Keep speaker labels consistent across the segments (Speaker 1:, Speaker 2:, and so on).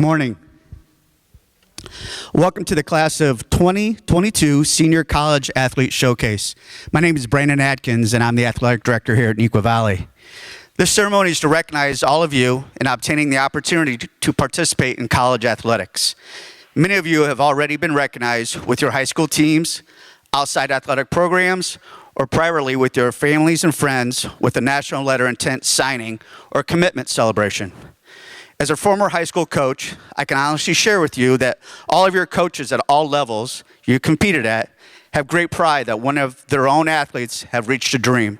Speaker 1: Morning. Welcome to the class of 2022 Senior College Athlete Showcase. My name is Brandon Atkins, and I'm the athletic director here at Neuqua Valley. This ceremony is to recognize all of you in obtaining the opportunity to participate in college athletics. Many of you have already been recognized with your high school teams, outside athletic programs, or privately with your families and friends with a national letter intent signing or commitment celebration. As a former high school coach, I can honestly share with you that all of your coaches at all levels you competed at have great pride that one of their own athletes have reached a dream.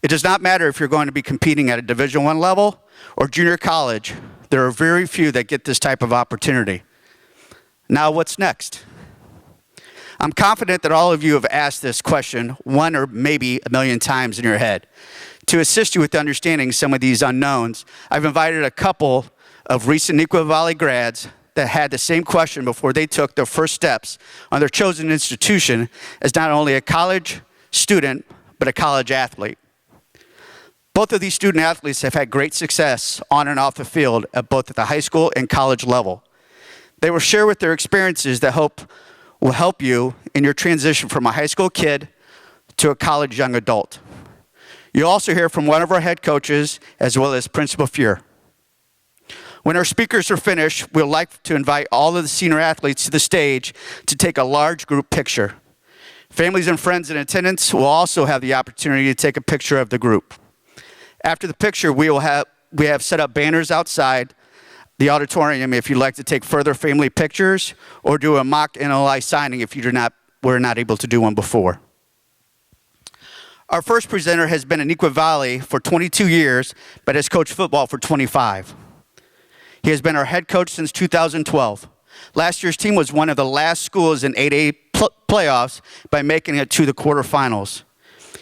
Speaker 1: It does not matter if you're going to be competing at a Division I level or junior college. There are very few that get this type of opportunity. Now, what's next? I'm confident that all of you have asked this question one or maybe a million times in your head. To assist you with understanding some of these unknowns, I've invited a couple of recent Neuqua Valley grads that had the same question before they took their first steps on their chosen institution as not only a college student, but a college athlete. Both of these student athletes have had great success on and off the field at both at the high school and college level. They will share with their experiences that will help you in your transition from a high school kid to a college young adult. You'll also hear from one of our head coaches as well as Principal Fuhr. When our speakers are finished, we'd like to invite all of the senior athletes to the stage to take a large group picture. Families and friends in attendance will also have the opportunity to take a picture of the group. After the picture, we have set up banners outside the auditorium if you'd like to take further family pictures or do a mock NLI signing if you were not able to do one before. Our first presenter has been in Neuqua Valley for 22 years, but has coached football for 25. He has been our head coach since 2012. Last year's team was one of the last schools in 8A playoffs by making it to the quarterfinals.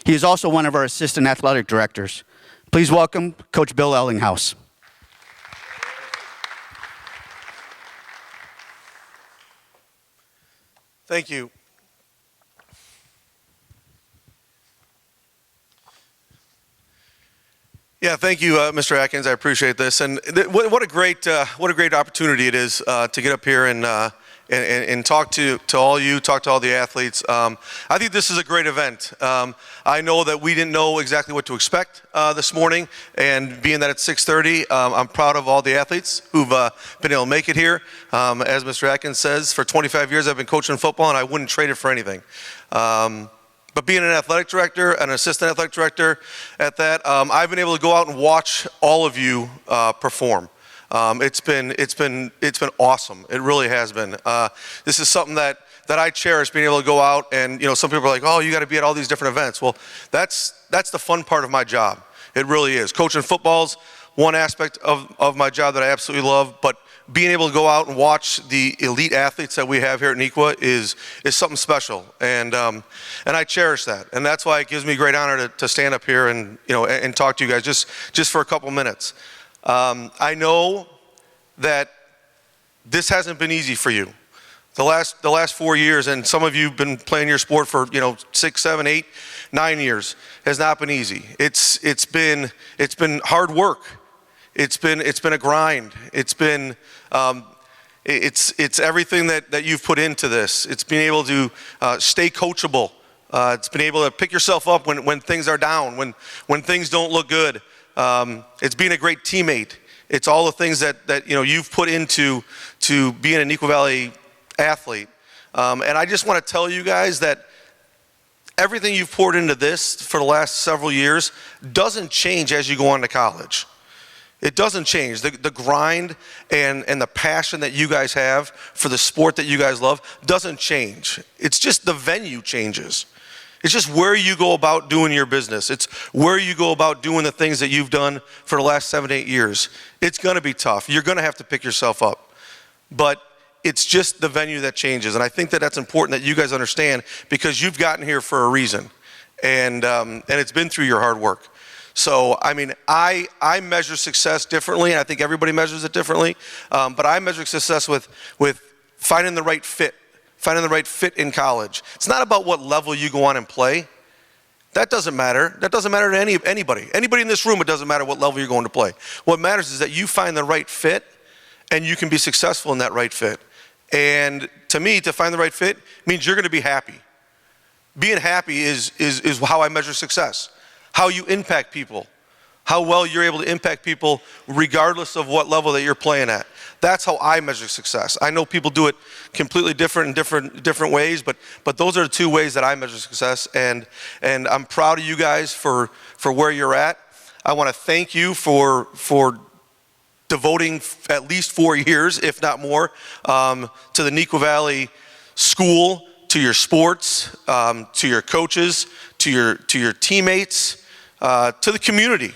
Speaker 1: He is also one of our assistant athletic directors. Please welcome Coach Bill Ellinghaus.
Speaker 2: Thank you. Yeah, thank you, Mr. Atkins. I appreciate this, and what a great opportunity it is to get up here and talk to all you, talk to all the athletes. I think this is a great event. I know that we didn't know exactly what to expect this morning, and being that it's 6:30, I'm proud of all the athletes who've been able to make it here. As Mr. Atkins says, for 25 years I've been coaching football, and I wouldn't trade it for anything. But being an athletic director, an assistant athletic director at that, I've been able to go out and watch all of you perform. It's been awesome. It really has been. This is something that I cherish, being able to go out and, some people are like, oh, you got to be at all these different events. Well, that's the fun part of my job. It really is. Coaching football's one aspect of my job that I absolutely love, but being able to go out and watch the elite athletes that we have here at Neuqua is something special, and I cherish that, and that's why it gives me great honor to stand up here and and talk to you guys just for a couple minutes. I know that this hasn't been easy for you. The last 4 years, and some of you have been playing your sport for 6, 7, 8, 9 years, has not been easy. It's been hard work. It's been a grind. It's been it's everything that you've put into this. It's being able to stay coachable. It's been able to pick yourself up when things are down, when things don't look good. It's being a great teammate. It's all the things that you've put into being a Neuqua Valley athlete. And I just want to tell you guys that everything you've poured into this for the last several years doesn't change as you go on to college. It doesn't change. The grind and the passion that you guys have for the sport that you guys love doesn't change. It's just the venue changes. It's just where you go about doing your business. It's where you go about doing the things that you've done for the last 7, 8 years. It's going to be tough. You're going to have to pick yourself up. But it's just the venue that changes. And I think that's important that you guys understand, because you've gotten here for a reason. And it's been through your hard work. So, I measure success differently, and I think everybody measures it differently. But I measure success with finding the right fit in college. It's not about what level you go on and play. That doesn't matter. That doesn't matter to anybody. Anybody in this room, it doesn't matter what level you're going to play. What matters is that you find the right fit and you can be successful in that right fit. And to me, to find the right fit means you're going to be happy. Being happy is how I measure success, how you impact people, how well you're able to impact people regardless of what level that you're playing at. That's how I measure success. I know people do it completely different in different ways, but those are the two ways that I measure success. And I'm proud of you guys for where you're at. I want to thank you for devoting at least 4 years, if not more, to the Neuqua Valley School, to your sports, to your coaches, to your teammates, to the community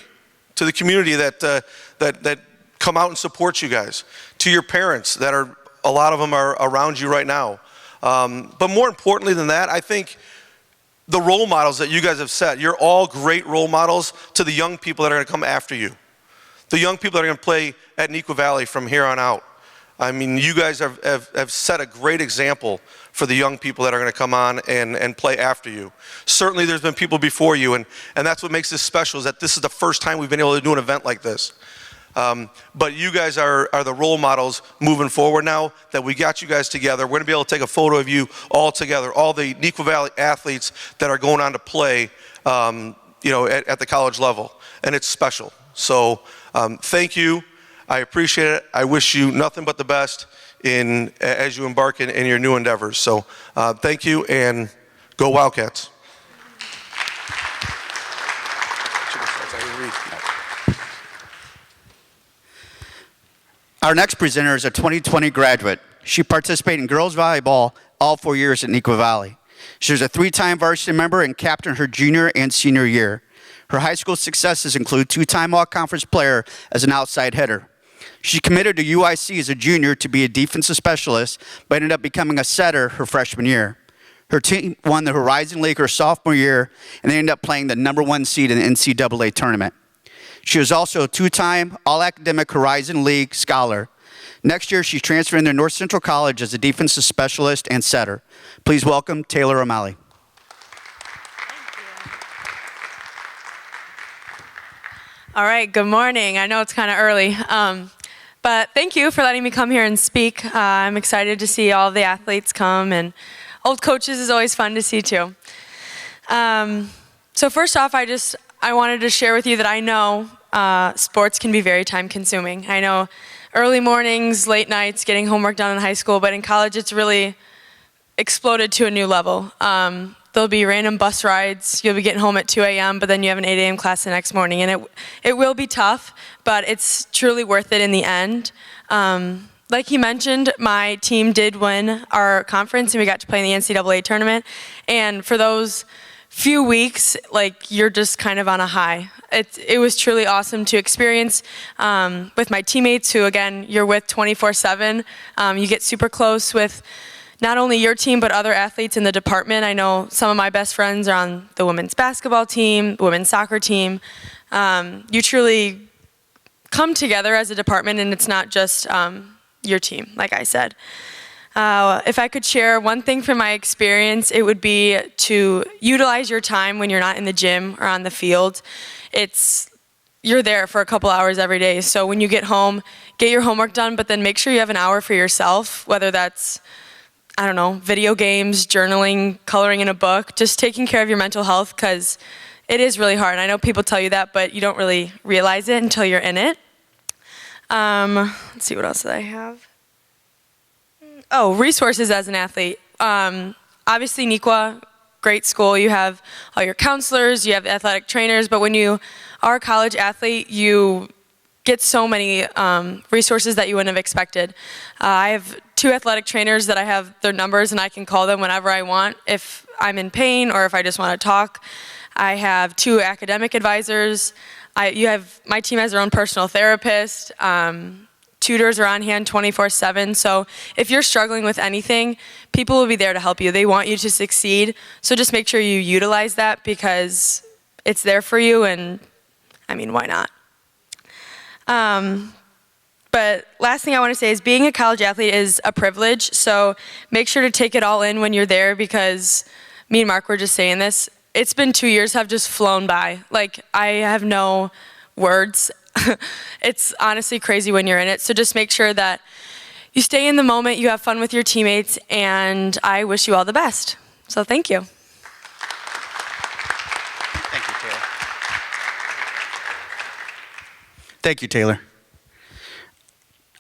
Speaker 2: that come out and support you guys, to your parents that are, a lot of them are around you right now. But more importantly than that, I think the role models that you guys have set, you're all great role models to the young people that are going to come after you. The young people that are going to play at Neuqua Valley from here on out. I mean, you guys have set a great example for the young people that are going to come on and play after you. Certainly there's been people before you, and that's what makes this special, is that this is the first time we've been able to do an event like this. But you guys are the role models moving forward now that we got you guys together. We're going to be able to take a photo of you all together, all the Neuqua Valley athletes that are going on to play at the college level, and it's special. So thank you. I appreciate it. I wish you nothing but the best as you embark in your new endeavors. So thank you, and go Wildcats.
Speaker 1: Our next presenter is a 2020 graduate. She participated in girls volleyball all 4 years at Neuqua Valley. She was a 3-time varsity member and captained her junior and senior year. Her high school successes include 2-time all-conference player as an outside hitter. She committed to UIC as a junior to be a defensive specialist, but ended up becoming a setter her freshman year. Her team won the Horizon League her sophomore year, and they ended up playing the #1 seed in the NCAA tournament. She was also a 2-time All-Academic Horizon League scholar. Next year, she transferred into North Central College as a defensive specialist and setter. Please welcome Taylor O'Malley.
Speaker 3: All right, good morning. I know it's kind of early, but thank you for letting me come here and speak. I'm excited to see all the athletes come, and old coaches is always fun to see too. So first off, I wanted to share with you that I know sports can be very time consuming. I know early mornings, late nights, getting homework done in high school, but in college it's really exploded to a new level. There'll be random bus rides. You'll be getting home at 2 a.m., but then you have an 8 a.m. class the next morning. And it will be tough, but it's truly worth it in the end. Like he mentioned, my team did win our conference, and we got to play in the NCAA tournament. And for those few weeks, you're just kind of on a high. It was truly awesome to experience with my teammates, who, again, you're with 24/7. You get super close with not only your team, but other athletes in the department. I know some of my best friends are on the women's basketball team, the women's soccer team. You truly come together as a department, and it's not just your team, like I said. If I could share one thing from my experience, it would be to utilize your time when you're not in the gym or on the field. You're there for a couple hours every day. So when you get home, get your homework done, but then make sure you have an hour for yourself, whether that's, I don't know, video games, journaling, coloring in a book, just taking care of your mental health, because it is really hard. I know people tell you that, but you don't really realize it until you're in it. Let's see, what else did I have? Oh, resources as an athlete. Obviously, Neuqua, great school. You have all your counselors, you have athletic trainers, but when you are a college athlete, you get so many resources that you wouldn't have expected. I have 2 athletic trainers that I have their numbers, and I can call them whenever I want if I'm in pain or if I just want to talk. I have 2 academic advisors. My team has their own personal therapist. Tutors are on hand 24/7. So if you're struggling with anything, people will be there to help you. They want you to succeed. So just make sure you utilize that, because it's there for you, and I mean, why not? But last thing I want to say is being a college athlete is a privilege. So make sure to take it all in when you're there, because me and Mark were just saying this. It's been 2 years have just flown by. I have no words. It's honestly crazy when you're in it. So just make sure that you stay in the moment, you have fun with your teammates, and I wish you all the best. So thank you.
Speaker 1: Thank you, Taylor. Thank you, Taylor.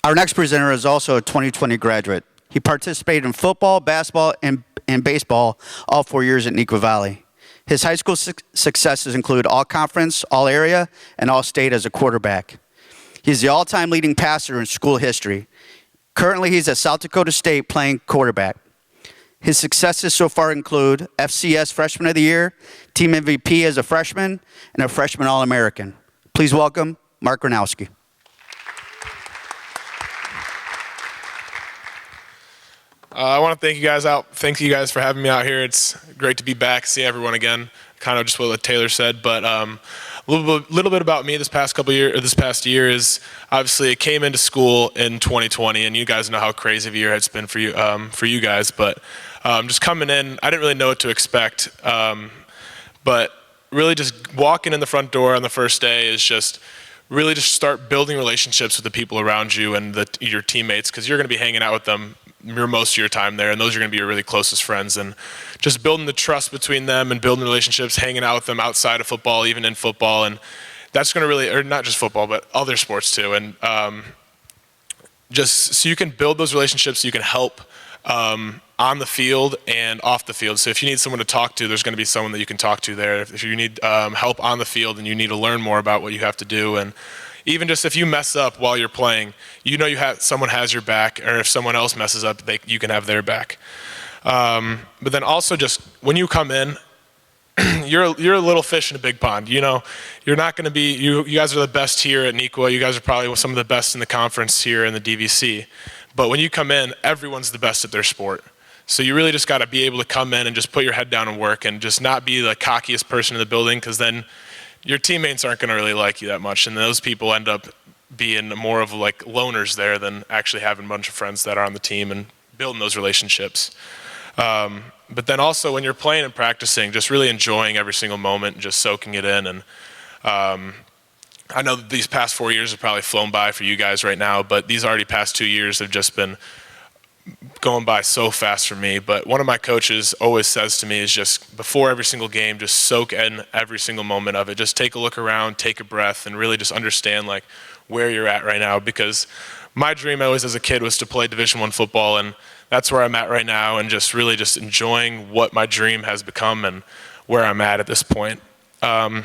Speaker 1: Our next presenter is also a 2020 graduate. He participated in football, basketball, and baseball all 4 years at Neuqua Valley. His high school successes include all-conference, all-area, and all-state as a quarterback. He's the all-time leading passer in school history. Currently, he's at South Dakota State playing quarterback. His successes so far include FCS Freshman of the Year, Team MVP as a freshman, and a Freshman All-American. Please welcome Mark Gronowski.
Speaker 4: I want to thank you guys for having me out here. It's great to be back, see everyone again. Kind of just what Taylor said, but a little bit about me this past year is obviously I came into school in 2020, and you guys know how crazy of a year it's been for you guys. But just coming in, I didn't really know what to expect. But really, just walking in the front door on the first day is just really just start building relationships with the people around you and your teammates, because you're going to be hanging out with them most of your time there, and those are going to be your really closest friends, and just building the trust between them and building relationships, hanging out with them outside of football, even in football, and that's going to really, or not just football, but other sports too, and just so you can build those relationships, so you can help on the field and off the field. So if you need someone to talk to, there's going to be someone that you can talk to there. If you need help on the field and you need to learn more about what you have to do, and even just if you mess up while you're playing, you know someone has your back, or if someone else messes up, you can have their back. But then also just when you come in, you're a little fish in a big pond. You know, you're not going to be, you guys are the best here at Neuqua. You guys are probably some of the best in the conference here in the DVC. But when you come in, everyone's the best at their sport. So you really just got to be able to come in and just put your head down and work, and just not be the cockiest person in the building, because then your teammates aren't going to really like you that much, and those people end up being more of like loners there than actually having a bunch of friends that are on the team and building those relationships. But then also when you're playing and practicing, just really enjoying every single moment and just soaking it in. And I know that these past 4 years have probably flown by for you guys right now, but these already past 2 years have just been going by so fast for me. But one of my coaches always says to me is just before every single game, just soak in every single moment of it. Just take a look around, take a breath, and really just understand like where you're at right now. Because my dream always as a kid was to play Division I football, and that's where I'm at right now, and just really just enjoying what my dream has become and where I'm at this point. But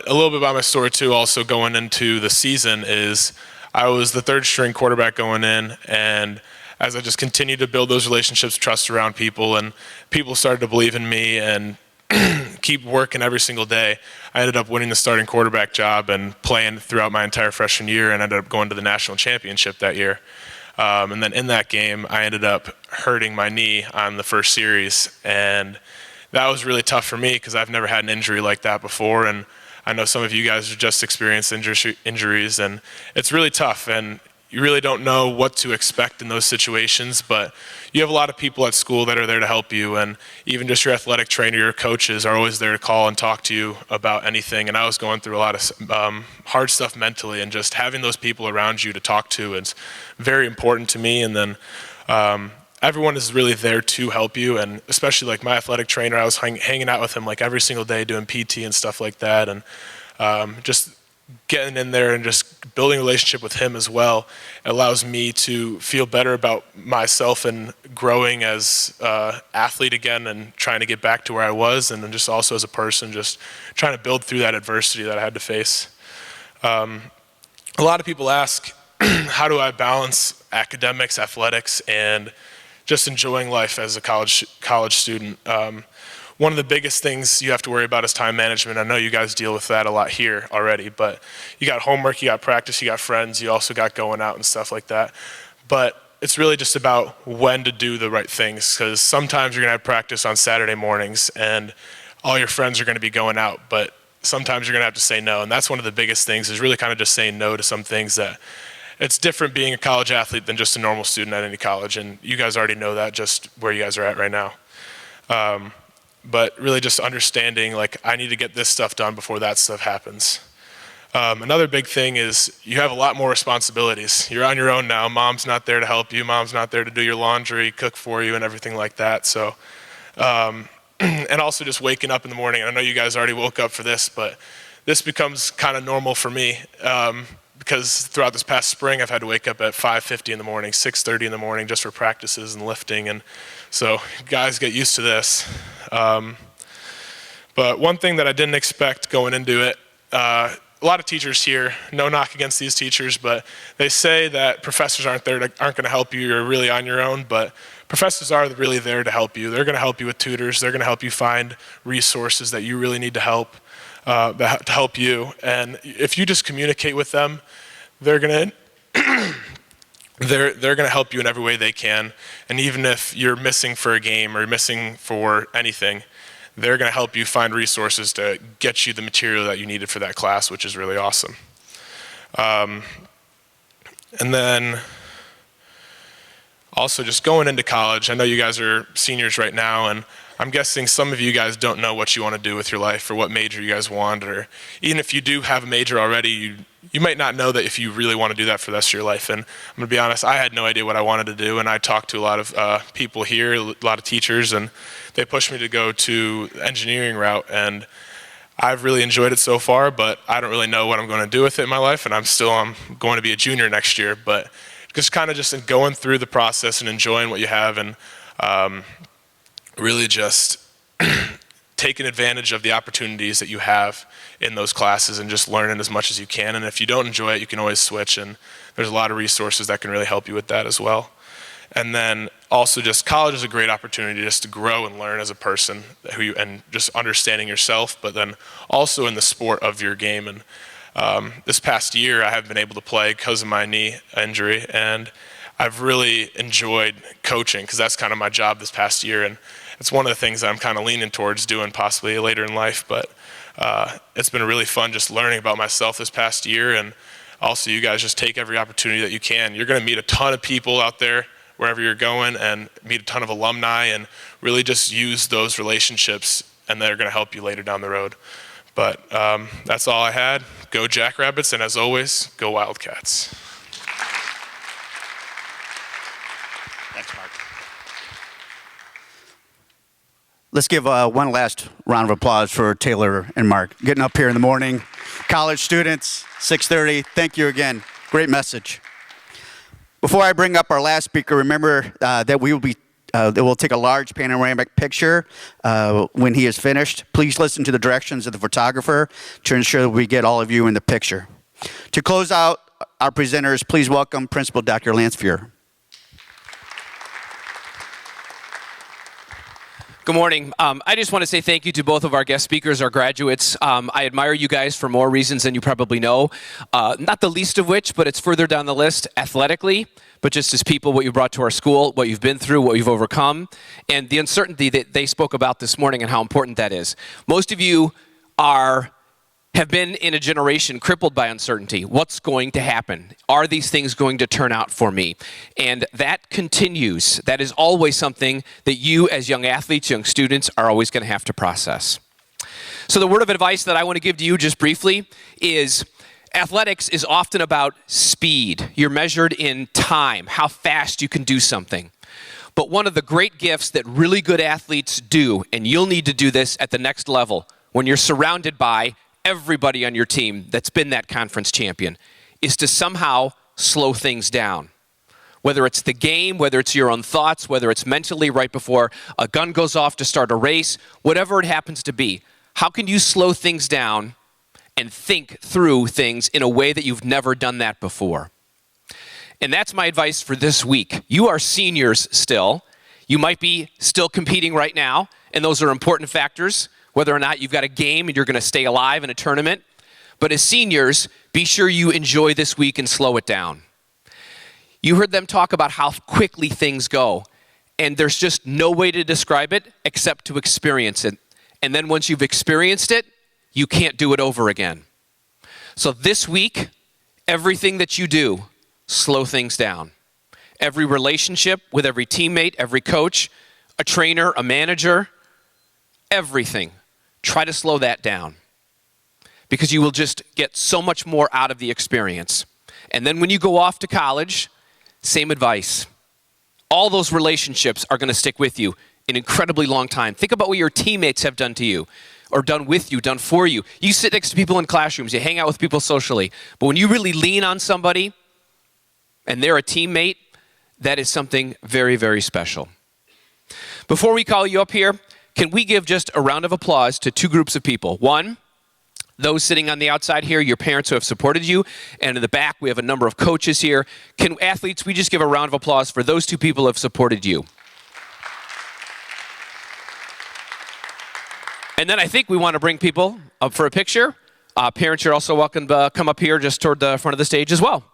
Speaker 4: a little bit about my story too, also going into the season, is I was the third string quarterback going in, and as I just continued to build those relationships, trust around people, and people started to believe in me and keep working every single day, I ended up winning the starting quarterback job and playing throughout my entire freshman year, and ended up going to the national championship that year. And then in that game, I ended up hurting my knee on the first series, and that was really tough for me because I've never had an injury like that before, and I know some of you guys have just experienced injuries, and it's really tough, and you really don't know what to expect in those situations, but you have a lot of people at school that are there to help you, and even just your athletic trainer, your coaches are always there to call and talk to you about anything. And I was going through a lot of hard stuff mentally, and just having those people around you to talk to is very important to me. And then everyone is really there to help you, and especially like my athletic trainer, I was hanging out with him like every single day doing PT and stuff like that, and just getting in there and just building a relationship with him as well allows me to feel better about myself and growing as an athlete again, and trying to get back to where I was, and then just also as a person, just trying to build through that adversity that I had to face. A lot of people ask, how do I balance academics, athletics, and just enjoying life as a college student? One of the biggest things you have to worry about is time management. I know you guys deal with that a lot here already, but you got homework, you got practice, you got friends, you also got going out and stuff like that. But it's really just about when to do the right things, because sometimes you're gonna have practice on Saturday mornings and all your friends are gonna be going out, but sometimes you're gonna have to say no. And that's one of the biggest things, is really kind of just saying no to some things. That it's different being a college athlete than just a normal student at any college, and you guys already know that just where you guys are at right now. but really just understanding, like, I need to get this stuff done before that stuff happens. Another big thing is you have a lot more responsibilities. You're on your own now. Mom's not there to help you. Mom's not there to do your laundry, cook for you, and everything like that. So, and also just waking up in the morning. I know you guys already woke up for this, but this becomes kind of normal for me because throughout this past spring, I've had to wake up at 5:50 in the morning, 6:30 in the morning just for practices and lifting. And so guys get used to this. But one thing that I didn't expect going into it, a lot of teachers here, no knock against these teachers, but they say that professors aren't going to help you. You're really on your own, but professors are really there to help you. They're going to help you with tutors. They're going to help you find resources that you really need to help you. And if you just communicate with them, they're going to they're going to help you in every way they can. And even if you're missing for a game or missing for anything, they're going to help you find resources to get you the material that you needed for that class, which is really awesome. And then also just going into college, I know you guys are seniors right now, and I'm guessing some of you guys don't know what you want to do with your life or what major you guys want, or even if you do have a major already, you might not know that if you really want to do that for the rest of your life. And I'm going to be honest, I had no idea what I wanted to do, and I talked to a lot of people here, a lot of teachers, and they pushed me to go to the engineering route, and I've really enjoyed it so far, but I don't really know what I'm going to do with it in my life, and I'm going to be a junior next year, but just kind of just going through the process and enjoying what you have, and really just taking advantage of the opportunities that you have in those classes and just learning as much as you can. And if you don't enjoy it, you can always switch, and there's a lot of resources that can really help you with that as well. And then also just college is a great opportunity just to grow and learn as a person and just understanding yourself, but then also in the sport of your game. And this past year I haven't been able to play because of my knee injury, and I've really enjoyed coaching because that's kind of my job this past year, and it's one of the things that I'm kind of leaning towards doing possibly later in life. But it's been really fun just learning about myself this past year, and also you guys just take every opportunity that you can. You're going to meet a ton of people out there wherever you're going and meet a ton of alumni, and really just use those relationships, and they're going to help you later down the road. But that's all I had. Go Jackrabbits, and as always, go Wildcats.
Speaker 1: Thanks, Mark. Let's give one last round of applause for Taylor and Mark getting up here in the morning. College students, 6:30. Thank you again. Great message. Before I bring up our last speaker, remember that we'll take a large panoramic picture when he is finished. Please listen to the directions of the photographer to ensure that we get all of you in the picture. To close out our presenters, please welcome Principal Dr. Lance Fuhr.
Speaker 5: Good morning. I just want to say thank you to both of our guest speakers, our graduates. I admire you guys for more reasons than you probably know, not the least of which, but it's further down the list athletically, but just as people, what you brought to our school, what you've been through, what you've overcome, and the uncertainty that they spoke about this morning and how important that is. Most of you have been in a generation crippled by uncertainty. What's going to happen? Are these things going to turn out for me? And that continues. That is always something that you as young athletes, young students, are always going to have to process. So the word of advice that I want to give to you just briefly is athletics is often about speed. You're measured in time, how fast you can do something. But one of the great gifts that really good athletes do, and you'll need to do this at the next level, when you're surrounded by everybody on your team that's been that conference champion, is to somehow slow things down. Whether it's the game, whether it's your own thoughts, whether it's mentally right before a gun goes off to start a race, whatever it happens to be, how can you slow things down and think through things in a way that you've never done that before? And that's my advice for this week. You are seniors still. You might be still competing right now, and those are important factors, whether or not you've got a game and you're going to stay alive in a tournament. But as seniors, be sure you enjoy this week and slow it down. You heard them talk about how quickly things go, and there's just no way to describe it except to experience it. And then once you've experienced it, you can't do it over again. So this week, everything that you do, slow things down. Every relationship with every teammate, every coach, a trainer, a manager, everything, try to slow that down, because you will just get so much more out of the experience. And then when you go off to college, same advice. All those relationships are going to stick with you an incredibly long time. Think about what your teammates have done to you, or done with you, done for you. You sit next to people in classrooms, you hang out with people socially, but when you really lean on somebody and they're a teammate, that is something very, very special. Before we call you up here, can we give just a round of applause to two groups of people? One, those sitting on the outside here, your parents who have supported you, and in the back we have a number of coaches here. Can athletes, we just give a round of applause for those two people who have supported you. And then I think we want to bring people up for a picture. Parents, you're also welcome to come up here just toward the front of the stage as well.